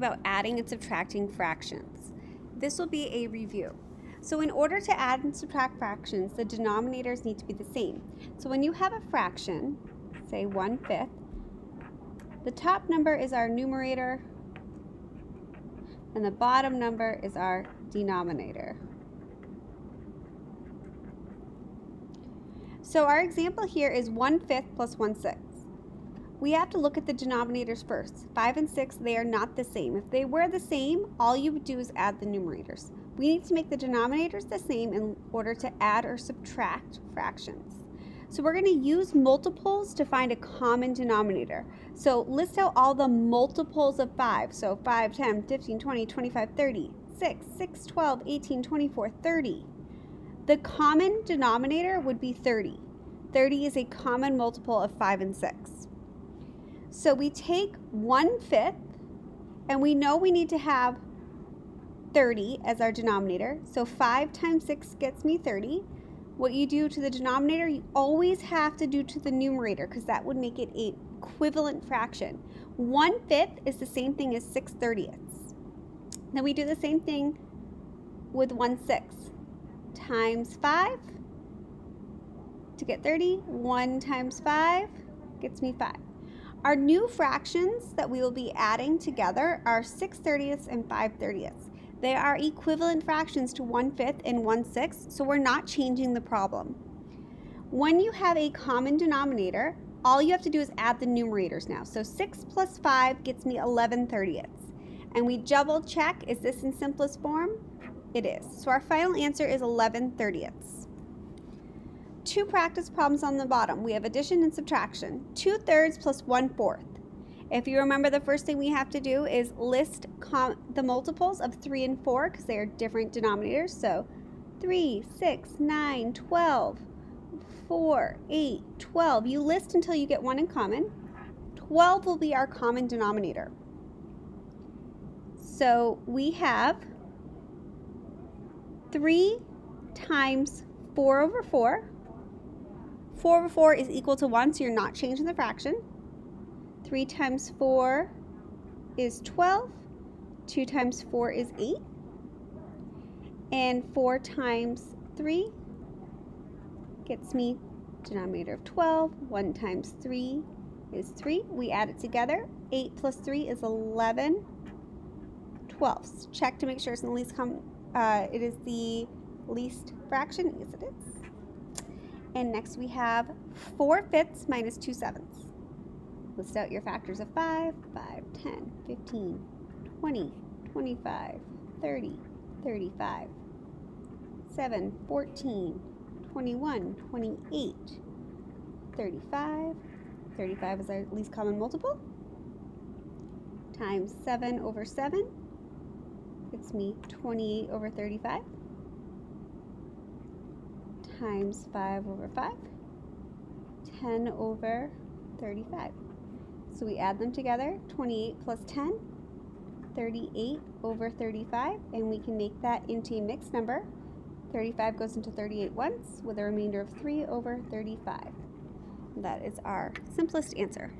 about adding and subtracting fractions. This will be a review. So in order to add and subtract fractions, the denominators need to be the same. So when you have a fraction, say 1/5, the top number is our numerator and the bottom number is our denominator. So our example here is 1/5 plus 1/6. We have to look at the denominators first. 5 and 6, they are not the same. If they were the same, all you would do is add the numerators. We need to make the denominators the same in order to add or subtract fractions. So we're going to use multiples to find a common denominator. So list out all the multiples of 5. So 5, 10, 15, 20, 25, 30, 6, 12, 18, 24, 30. The common denominator would be 30. 30 is a common multiple of 5 and 6. So we take 1/5, and we know we need to have 30 as our denominator. So 5 times 6 gets me 30. What you do to the denominator, you always have to do to the numerator because that would make it an equivalent fraction. 1/5 is the same thing as 6/30. Then we do the same thing with 1/6. Times 5 to get 30. 1 times 5 gets me 5. Our new fractions that we will be adding together are 6/30 and 5/30. They are equivalent fractions to 1/5 and 1/6, so we're not changing the problem. When you have a common denominator, all you have to do is add the numerators now. So 6 plus 5 gets me 11/30. And we double check, is this in simplest form? It is. So our final answer is 11/30. Two practice problems on the bottom. We have addition and subtraction. 2/3 plus 1/4. If you remember, the first thing we have to do is list the multiples of 3 and 4 because they are different denominators. So 3, 6, 9, 12, 4, 8, 12. You list until you get one in common. 12 will be our common denominator. So we have 3 times 4/4. 4/4 is equal to 1, so you're not changing the fraction. 3 times 4 is 12. 2 times 4 is 8. And 4 times 3 gets me denominator of 12. 1 times 3 is 3. We add it together. 8 plus 3 is 11 twelfths. Check to make sure it's the least it is the least fraction. Yes, it is. And next we have 4/5 minus 2/7. List out your factors of 5, 10, 15, 20, 25, 30, 35, 7, 14, 21, 28, 35. 35 is our least common multiple. Times 7/7 gets me 28/35. Times 5/5, 10/35. So we add them together, 28 plus 10, 38/35, and we can make that into a mixed number. 35 goes into 38 once with a remainder of 3/35. That is our simplest answer.